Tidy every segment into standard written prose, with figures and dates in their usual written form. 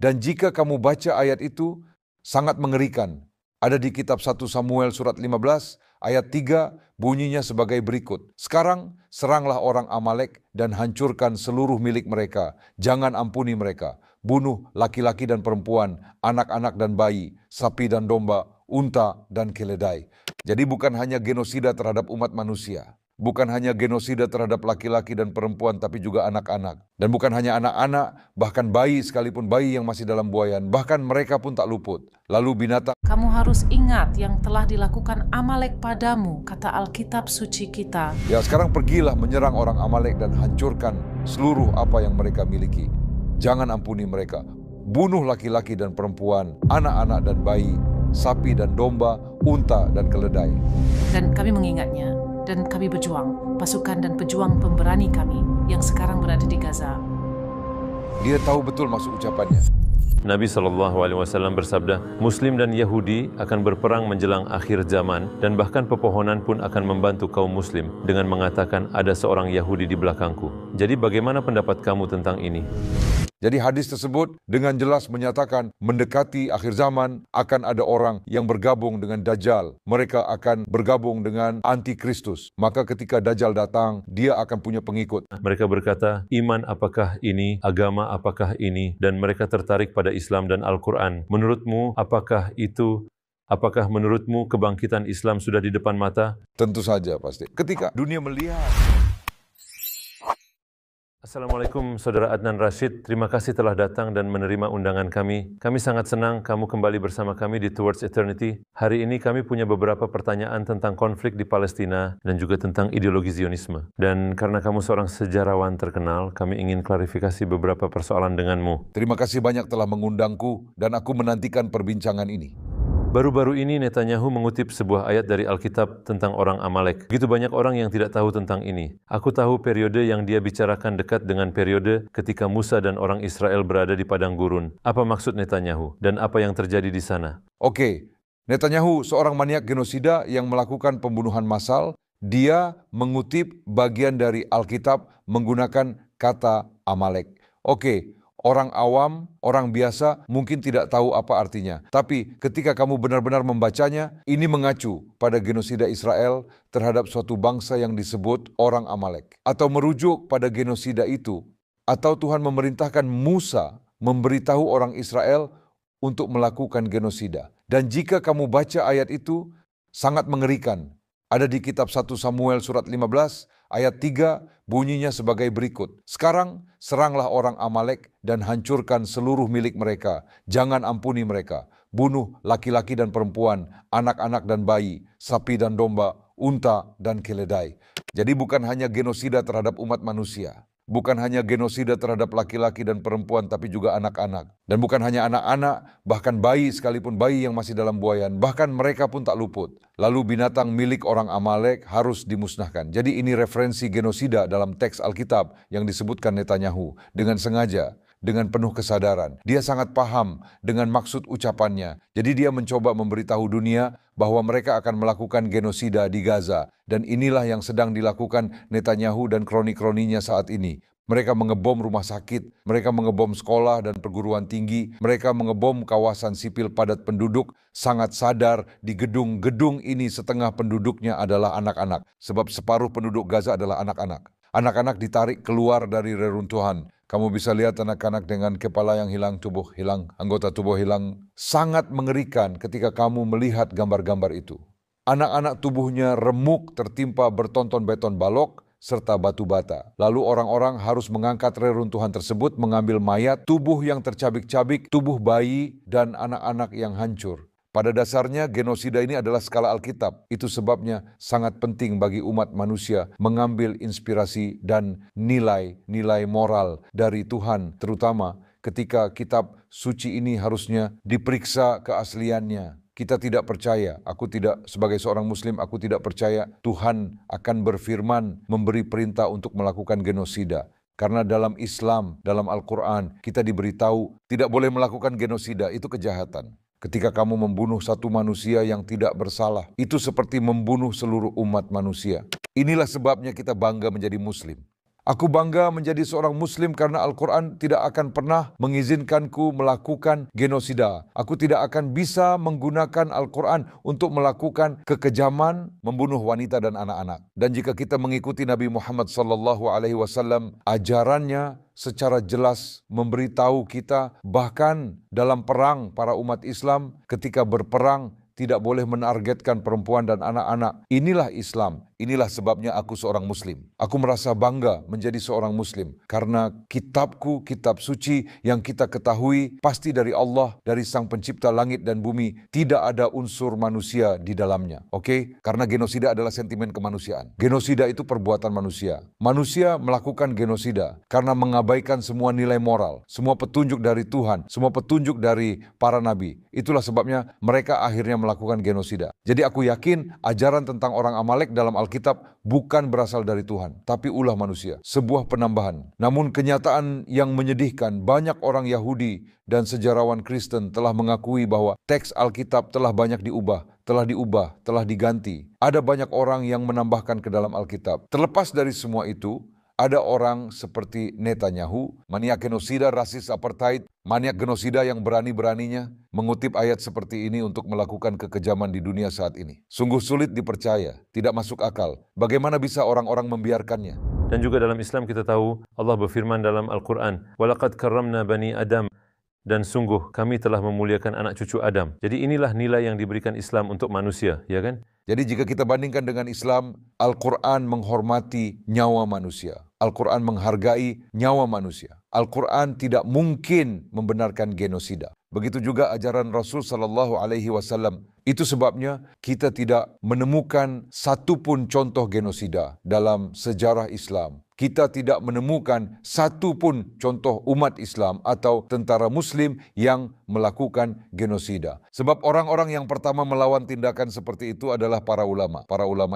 Dan jika kamu baca ayat itu, sangat mengerikan. Ada di kitab 1 Samuel surat 15, ayat 3, bunyinya sebagai berikut. Sekarang seranglah orang Amalek dan hancurkan seluruh milik mereka. Jangan ampuni mereka. Bunuh laki-laki dan perempuan, anak-anak dan bayi, sapi dan domba, unta dan keledai. Jadi bukan hanya genosida terhadap umat manusia. Bukan hanya genosida terhadap laki-laki dan perempuan, tapi juga anak-anak. Dan bukan hanya anak-anak, bahkan bayi sekalipun bayi yang masih dalam buayan, bahkan mereka pun tak luput. Lalu binatang. Kamu harus ingat yang telah dilakukan Amalek padamu, kata Alkitab suci kita. Ya, sekarang pergilah menyerang orang Amalek dan hancurkan seluruh apa yang mereka miliki. Jangan ampuni mereka. Bunuh laki-laki dan perempuan, anak-anak dan bayi, sapi dan domba, unta dan keledai. Dan kami mengingatnya. Dan kami berjuang, pasukan dan pejuang pemberani kami yang sekarang berada di Gaza. Dia tahu betul maksud ucapannya. Nabi SAW bersabda, Muslim dan Yahudi akan berperang menjelang akhir zaman dan bahkan pepohonan pun akan membantu kaum Muslim dengan mengatakan ada seorang Yahudi di belakangku. Jadi bagaimana pendapat kamu tentang ini? Jadi hadis tersebut dengan jelas menyatakan mendekati akhir zaman akan ada orang yang bergabung dengan Dajjal. Mereka akan bergabung dengan Antikristus. Maka ketika Dajjal datang, dia akan punya pengikut. Mereka berkata, iman apakah ini, agama apakah ini, dan mereka tertarik pada Islam dan Al-Quran. Menurutmu, apakah itu? Apakah menurutmu kebangkitan Islam sudah di depan mata? Tentu saja pasti. Ketika dunia melihat. Assalamualaikum Saudara Adnan Rashid, terima kasih telah datang dan menerima undangan kami. Kami sangat senang kamu kembali bersama kami di Towards Eternity. Hari ini kami punya beberapa pertanyaan tentang konflik di Palestina dan juga tentang ideologi Zionisme. Dan karena kamu seorang sejarawan terkenal, kami ingin klarifikasi beberapa persoalan denganmu. Terima kasih banyak telah mengundangku dan aku menantikan perbincangan ini. Baru-baru ini Netanyahu mengutip sebuah ayat dari Alkitab tentang orang Amalek. Begitu banyak orang yang tidak tahu tentang ini. Aku tahu periode yang dia bicarakan dekat dengan periode ketika Musa dan orang Israel berada di padang gurun. Apa maksud Netanyahu dan apa yang terjadi di sana? Oke, Netanyahu seorang maniak genosida yang melakukan pembunuhan massal. Dia mengutip bagian dari Alkitab menggunakan kata Amalek. Oke. Orang awam, orang biasa mungkin tidak tahu apa artinya. Tapi ketika kamu benar-benar membacanya, ini mengacu pada genosida Israel terhadap suatu bangsa yang disebut orang Amalek. Atau merujuk pada genosida itu. Atau Tuhan memerintahkan Musa memberitahu orang Israel untuk melakukan genosida. Dan jika kamu baca ayat itu, sangat mengerikan. Ada di kitab 1 Samuel surat 15, ayat 3, bunyinya sebagai berikut. Sekarang seranglah orang Amalek dan hancurkan seluruh milik mereka. Jangan ampuni mereka. Bunuh laki-laki dan perempuan, anak-anak dan bayi, sapi dan domba, unta dan keledai. Jadi bukan hanya genosida terhadap umat manusia. Bukan hanya genosida terhadap laki-laki dan perempuan, tapi juga anak-anak. Dan bukan hanya anak-anak, bahkan bayi sekalipun bayi yang masih dalam buayan, bahkan mereka pun tak luput. Lalu binatang milik orang Amalek harus dimusnahkan. Jadi ini referensi genosida dalam teks Alkitab yang disebutkan Netanyahu dengan sengaja. Dengan penuh kesadaran. Dia sangat paham dengan maksud ucapannya. Jadi dia mencoba memberitahu dunia bahwa mereka akan melakukan genosida di Gaza. Dan inilah yang sedang dilakukan Netanyahu dan kroni-kroninya saat ini. Mereka mengebom rumah sakit, mereka mengebom sekolah dan perguruan tinggi, mereka mengebom kawasan sipil padat penduduk, sangat sadar di gedung-gedung ini setengah penduduknya adalah anak-anak. Sebab separuh penduduk Gaza adalah anak-anak. Anak-anak ditarik keluar dari reruntuhan. Kamu bisa lihat anak-anak dengan kepala yang hilang, tubuh hilang, anggota tubuh hilang. Sangat mengerikan ketika kamu melihat gambar-gambar itu. Anak-anak tubuhnya remuk tertimpa bertonton beton balok serta batu bata. Lalu orang-orang harus mengangkat reruntuhan tersebut, mengambil mayat, tubuh yang tercabik-cabik, tubuh bayi dan anak-anak yang hancur. Pada dasarnya genosida ini adalah skala Alkitab. Itu sebabnya sangat penting bagi umat manusia mengambil inspirasi dan nilai-nilai moral dari Tuhan. Terutama ketika kitab suci ini harusnya diperiksa keasliannya. Kita tidak percaya, sebagai seorang muslim, aku tidak percaya Tuhan akan berfirman memberi perintah untuk melakukan genosida. Karena dalam Islam, dalam Al-Quran, kita diberitahu tidak boleh melakukan genosida, itu kejahatan. Ketika kamu membunuh satu manusia yang tidak bersalah, itu seperti membunuh seluruh umat manusia. Inilah sebabnya kita bangga menjadi muslim. Aku bangga menjadi seorang Muslim karena Al-Quran tidak akan pernah mengizinkanku melakukan genosida. Aku tidak akan bisa menggunakan Al-Quran untuk melakukan kekejaman, membunuh wanita dan anak-anak. Dan jika kita mengikuti Nabi Muhammad SAW, ajarannya secara jelas memberitahu kita bahkan dalam perang para umat Islam ketika berperang tidak boleh menargetkan perempuan dan anak-anak. Inilah Islam. Inilah sebabnya aku seorang Muslim. Aku merasa bangga menjadi seorang Muslim karena kitabku, kitab suci yang kita ketahui pasti dari Allah, dari Sang Pencipta langit dan bumi. Tidak ada unsur manusia di dalamnya. Oke? Karena genosida adalah sentimen kemanusiaan. Genosida itu perbuatan manusia. Manusia melakukan genosida karena mengabaikan semua nilai moral, semua petunjuk dari Tuhan, semua petunjuk dari para nabi. Itulah sebabnya mereka akhirnya melakukan genosida. Jadi aku yakin ajaran tentang orang Amalek dalam Alkitab bukan berasal dari Tuhan, tapi ulah manusia, sebuah penambahan. Namun kenyataan yang menyedihkan, banyak orang Yahudi dan sejarawan Kristen telah mengakui bahwa teks Alkitab telah banyak diubah, telah diganti. Ada banyak orang yang menambahkan ke dalam Alkitab. Terlepas dari semua itu, ada orang seperti Netanyahu, maniak genosida, rasis apartheid, maniak genosida yang berani-beraninya mengutip ayat seperti ini untuk melakukan kekejaman di dunia saat ini. Sungguh sulit dipercaya, tidak masuk akal. Bagaimana bisa orang-orang membiarkannya? Dan juga dalam Islam kita tahu Allah berfirman dalam Al-Quran, "Walaqad karramna bani Adam." Dan sungguh kami telah memuliakan anak cucu Adam. Jadi inilah nilai yang diberikan Islam untuk manusia, ya kan? Jadi jika kita bandingkan dengan Islam, Al-Quran menghormati nyawa manusia. Al-Quran menghargai nyawa manusia. Al-Quran tidak mungkin membenarkan genosida. Begitu juga ajaran Rasul SAW. Itu sebabnya kita tidak menemukan satupun contoh genosida dalam sejarah Islam. Kita tidak menemukan satupun contoh umat Islam atau tentara Muslim yang melakukan genosida. Sebab orang-orang yang pertama melawan tindakan seperti itu adalah para ulama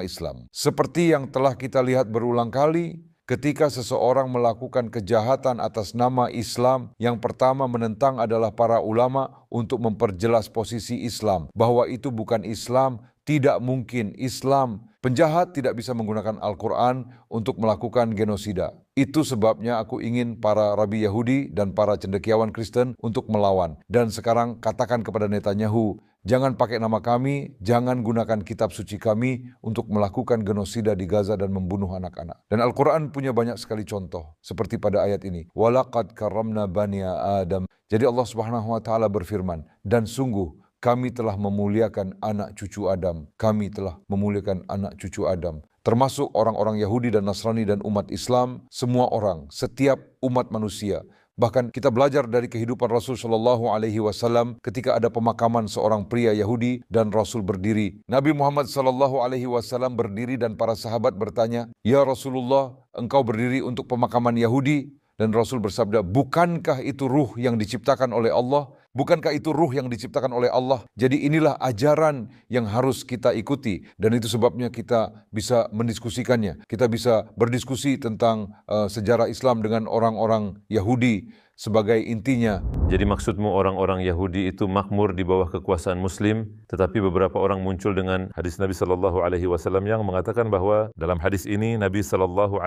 Islam. Seperti yang telah kita lihat berulang kali, ketika seseorang melakukan kejahatan atas nama Islam, yang pertama menentang adalah para ulama untuk memperjelas posisi Islam, bahwa itu bukan Islam, tidak mungkin Islam. Penjahat tidak bisa menggunakan Al-Quran untuk melakukan genosida. Itu sebabnya aku ingin para rabi Yahudi dan para cendekiawan Kristen untuk melawan. Dan sekarang katakan kepada Netanyahu, jangan pakai nama kami, jangan gunakan kitab suci kami untuk melakukan genosida di Gaza dan membunuh anak-anak. Dan Al-Quran punya banyak sekali contoh, seperti pada ayat ini. Walaqad karramna bani Adam. Jadi Allah Subhanahu wa Ta'ala berfirman, dan sungguh kami telah memuliakan anak cucu Adam. Kami telah memuliakan anak cucu Adam. Termasuk orang-orang Yahudi dan Nasrani dan umat Islam, semua orang, setiap umat manusia. Bahkan kita belajar dari kehidupan Rasul SAW ketika ada pemakaman seorang pria Yahudi dan Rasul berdiri. Nabi Muhammad SAW berdiri dan para sahabat bertanya, "Ya Rasulullah, engkau berdiri untuk pemakaman Yahudi?" Dan Rasul bersabda, "Bukankah itu ruh yang diciptakan oleh Allah? Bukankah itu ruh yang diciptakan oleh Allah?" Jadi inilah ajaran yang harus kita ikuti. Dan itu sebabnya kita bisa mendiskusikannya. Kita bisa berdiskusi tentang sejarah Islam dengan orang-orang Yahudi sebagai intinya. Jadi maksudmu orang-orang Yahudi itu makmur di bawah kekuasaan Muslim, tetapi beberapa orang muncul dengan hadis Nabi SAW yang mengatakan bahwa dalam hadis ini Nabi SAW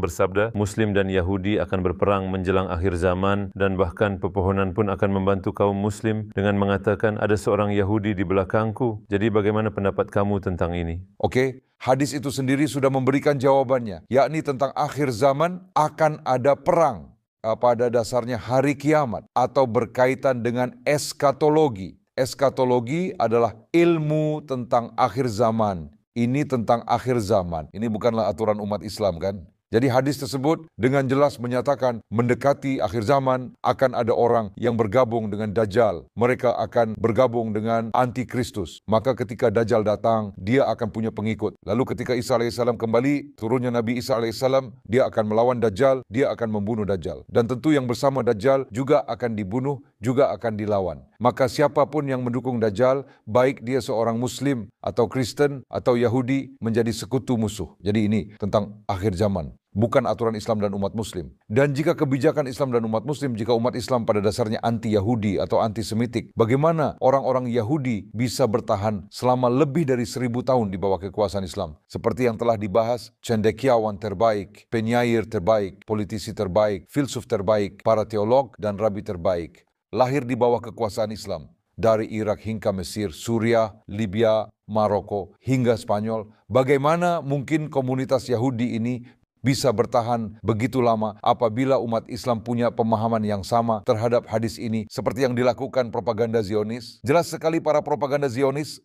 bersabda, Muslim dan Yahudi akan berperang menjelang akhir zaman dan bahkan pepohonan pun akan membantu kaum Muslim dengan mengatakan ada seorang Yahudi di belakangku. Jadi bagaimana pendapat kamu tentang ini? Oke, hadis itu sendiri sudah memberikan jawabannya, yakni tentang akhir zaman akan ada perang. Pada dasarnya hari kiamat atau berkaitan dengan eskatologi. Eskatologi adalah ilmu tentang akhir zaman. Ini tentang akhir zaman. Ini bukanlah aturan umat Islam kan? Jadi hadis tersebut dengan jelas menyatakan mendekati akhir zaman akan ada orang yang bergabung dengan Dajjal. Mereka akan bergabung dengan Antikristus. Maka ketika Dajjal datang, dia akan punya pengikut. Lalu ketika Isa AS kembali, turunnya Nabi Isa AS, dia akan melawan Dajjal, dia akan membunuh Dajjal. Dan tentu yang bersama Dajjal juga akan dibunuh juga akan dilawan. Maka siapapun yang mendukung Dajjal, baik dia seorang Muslim atau Kristen atau Yahudi, menjadi sekutu musuh. Jadi ini tentang akhir zaman, bukan aturan Islam dan umat Muslim. Dan jika kebijakan Islam dan umat Muslim, jika umat Islam pada dasarnya anti-Yahudi atau anti-Semitik, bagaimana orang-orang Yahudi bisa bertahan selama lebih dari 1000 tahun di bawah kekuasaan Islam? Seperti yang telah dibahas, cendekiawan terbaik, penyair terbaik, politisi terbaik, filsuf terbaik, para teolog dan rabi terbaik, lahir di bawah kekuasaan Islam. Dari Irak hingga Mesir, Suriah, Libya, Maroko, hingga Spanyol. Bagaimana mungkin komunitas Yahudi ini bisa bertahan begitu lama apabila umat Islam punya pemahaman yang sama terhadap hadis ini seperti yang dilakukan propaganda Zionis? Jelas sekali para propaganda Zionis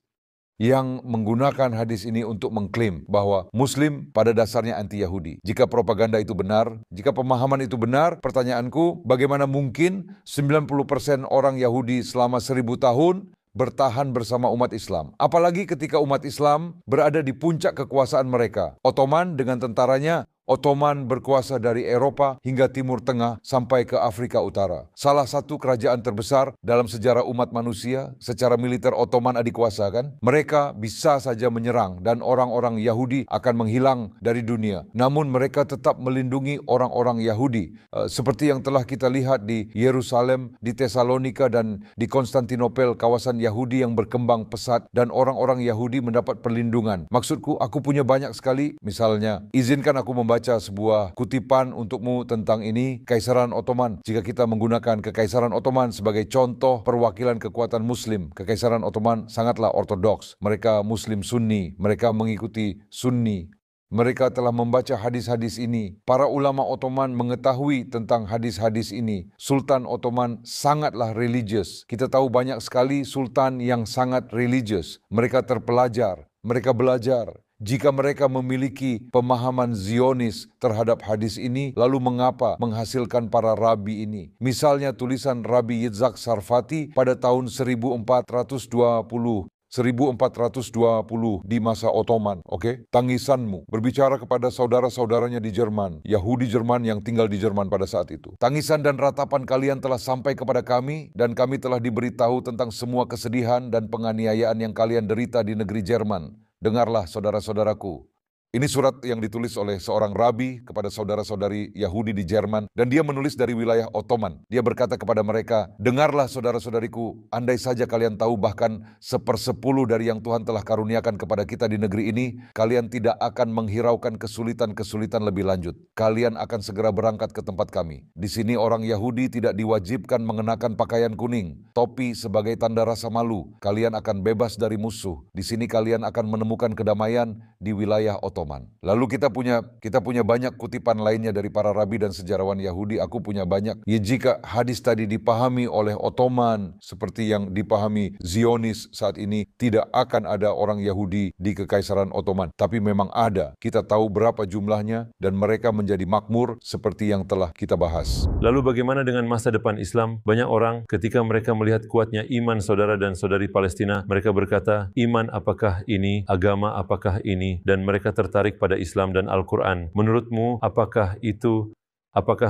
yang menggunakan hadis ini untuk mengklaim bahwa Muslim pada dasarnya anti-Yahudi. Jika propaganda itu benar, jika pemahaman itu benar, pertanyaanku, bagaimana mungkin 90% orang Yahudi selama 1000 tahun bertahan bersama umat Islam? Apalagi ketika umat Islam berada di puncak kekuasaan mereka. Ottoman dengan tentaranya, Ottoman berkuasa dari Eropa hingga Timur Tengah sampai ke Afrika Utara. Salah satu kerajaan terbesar dalam sejarah umat manusia, secara militer Ottoman adikuasa kan. Mereka bisa saja menyerang dan orang-orang Yahudi akan menghilang dari dunia. Namun mereka tetap melindungi orang-orang Yahudi. Seperti yang telah kita lihat di Yerusalem, di Tesalonika dan di Konstantinopel, kawasan Yahudi yang berkembang pesat dan orang-orang Yahudi mendapat perlindungan. Maksudku, aku punya banyak sekali, misalnya, izinkan aku membaca sebuah kutipan untukmu tentang ini, Kekaisaran Ottoman. Jika kita menggunakan Kekaisaran Ottoman sebagai contoh perwakilan kekuatan Muslim, Kekaisaran Ottoman sangatlah ortodoks. Mereka Muslim Sunni, mereka mengikuti Sunni. Mereka telah membaca hadis-hadis ini. Para ulama Ottoman mengetahui tentang hadis-hadis ini. Sultan Ottoman sangatlah religius. Kita tahu banyak sekali sultan yang sangat religius. Mereka terpelajar, mereka belajar. Jika mereka memiliki pemahaman Zionis terhadap hadis ini, lalu mengapa menghasilkan para rabi ini? Misalnya tulisan Rabi Yitzhak Sarfati pada tahun 1420 di masa Ottoman, oke? Tangisanmu berbicara kepada saudara-saudaranya di Jerman, Yahudi Jerman yang tinggal di Jerman pada saat itu. Tangisan dan ratapan kalian telah sampai kepada kami dan kami telah diberitahu tentang semua kesedihan dan penganiayaan yang kalian derita di negeri Jerman. Dengarlah saudara-saudaraku. Ini surat yang ditulis oleh seorang rabi kepada saudara-saudari Yahudi di Jerman, dan dia menulis dari wilayah Ottoman. Dia berkata kepada mereka, dengarlah saudara-saudariku, andai saja kalian tahu bahkan 1/10 dari yang Tuhan telah karuniakan kepada kita di negeri ini, kalian tidak akan menghiraukan kesulitan-kesulitan lebih lanjut. Kalian akan segera berangkat ke tempat kami. Di sini orang Yahudi tidak diwajibkan mengenakan pakaian kuning, topi sebagai tanda rasa malu. Kalian akan bebas dari musuh. Di sini kalian akan menemukan kedamaian di wilayah Ottoman. Lalu kita punya banyak kutipan lainnya dari para rabi dan sejarawan Yahudi. Aku punya banyak. Ya, jika hadis tadi dipahami oleh Ottoman seperti yang dipahami Zionis saat ini, tidak akan ada orang Yahudi di Kekaisaran Ottoman. Tapi memang ada. Kita tahu berapa jumlahnya dan mereka menjadi makmur seperti yang telah kita bahas. Lalu bagaimana dengan masa depan Islam? Banyak orang ketika mereka melihat kuatnya iman saudara dan saudari Palestina, mereka berkata, iman apakah ini? Agama apakah ini? Dan mereka tertarik pada Islam dan Al-Quran. Menurutmu, apakah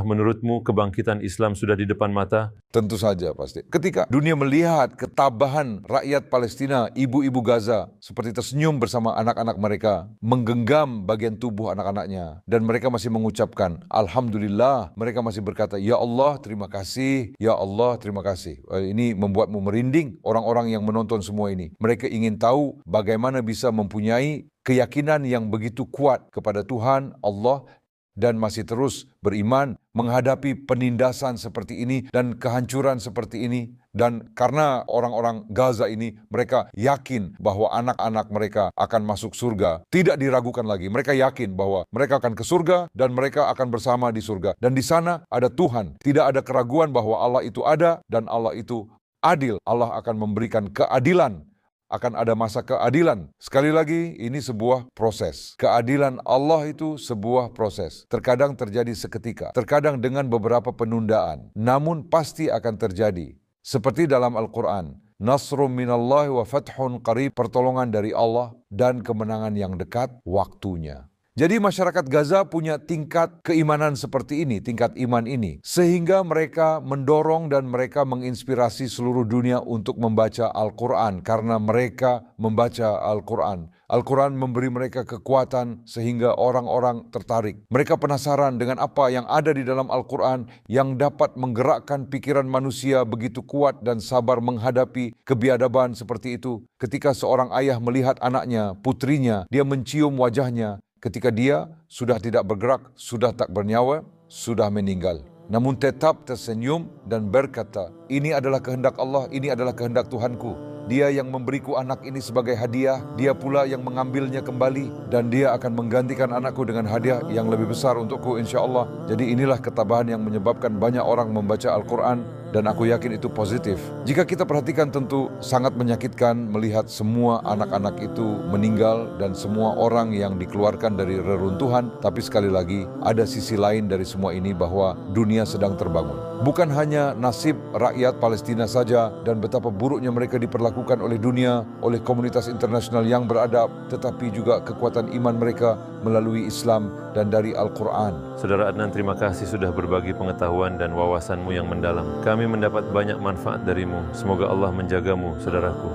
menurutmu kebangkitan Islam sudah di depan mata? Tentu saja pasti. Ketika dunia melihat ketabahan rakyat Palestina, ibu-ibu Gaza, seperti tersenyum bersama anak-anak mereka, menggenggam bagian tubuh anak-anaknya, dan mereka masih mengucapkan, Alhamdulillah, mereka masih berkata, Ya Allah, terima kasih, Ya Allah, terima kasih. Ini membuatmu merinding, orang-orang yang menonton semua ini. Mereka ingin tahu bagaimana bisa mempunyai keyakinan yang begitu kuat kepada Tuhan, Allah, dan masih terus beriman menghadapi penindasan seperti ini dan kehancuran seperti ini. Dan karena orang-orang Gaza ini, mereka yakin bahwa anak-anak mereka akan masuk surga. Tidak diragukan lagi, mereka yakin bahwa mereka akan ke surga dan mereka akan bersama di surga. Dan di sana ada Tuhan. Tidak ada keraguan bahwa Allah itu ada dan Allah itu adil. Allah akan memberikan keadilan. Akan ada masa keadilan. Sekali lagi, ini sebuah proses. Keadilan Allah itu sebuah proses. Terkadang terjadi seketika, terkadang dengan beberapa penundaan. Namun pasti akan terjadi. Seperti dalam Al-Quran, Nasrum minallahi wa fathun qarib, pertolongan dari Allah dan kemenangan yang dekat waktunya. Jadi masyarakat Gaza punya tingkat keimanan seperti ini, tingkat iman ini. Sehingga mereka mendorong dan mereka menginspirasi seluruh dunia untuk membaca Al-Quran. Karena mereka membaca Al-Quran. Al-Quran memberi mereka kekuatan sehingga orang-orang tertarik. Mereka penasaran dengan apa yang ada di dalam Al-Quran yang dapat menggerakkan pikiran manusia begitu kuat dan sabar menghadapi kebiadaban seperti itu. Ketika seorang ayah melihat anaknya, putrinya, dia mencium wajahnya. Ketika dia sudah tidak bergerak, sudah tak bernyawa, sudah meninggal. Namun tetap tersenyum dan berkata, ini adalah kehendak Allah, ini adalah kehendak Tuhanku. Dia yang memberiku anak ini sebagai hadiah, dia pula yang mengambilnya kembali, dan dia akan menggantikan anakku dengan hadiah yang lebih besar untukku insya Allah. Jadi inilah ketabahan yang menyebabkan banyak orang membaca Al-Quran, dan aku yakin itu positif. Jika kita perhatikan tentu sangat menyakitkan melihat semua anak-anak itu meninggal dan semua orang yang dikeluarkan dari reruntuhan. Tapi sekali lagi ada sisi lain dari semua ini bahwa dunia sedang terbangun. Bukan hanya nasib rakyat Palestina saja dan betapa buruknya mereka diperlakukan oleh dunia, oleh komunitas internasional yang beradab, tetapi juga kekuatan iman mereka melalui Islam dan dari Al-Quran. Saudara Adnan, terima kasih sudah berbagi pengetahuan dan wawasanmu yang mendalam. Kami mendapat banyak manfaat darimu. Semoga Allah menjagamu, saudaraku.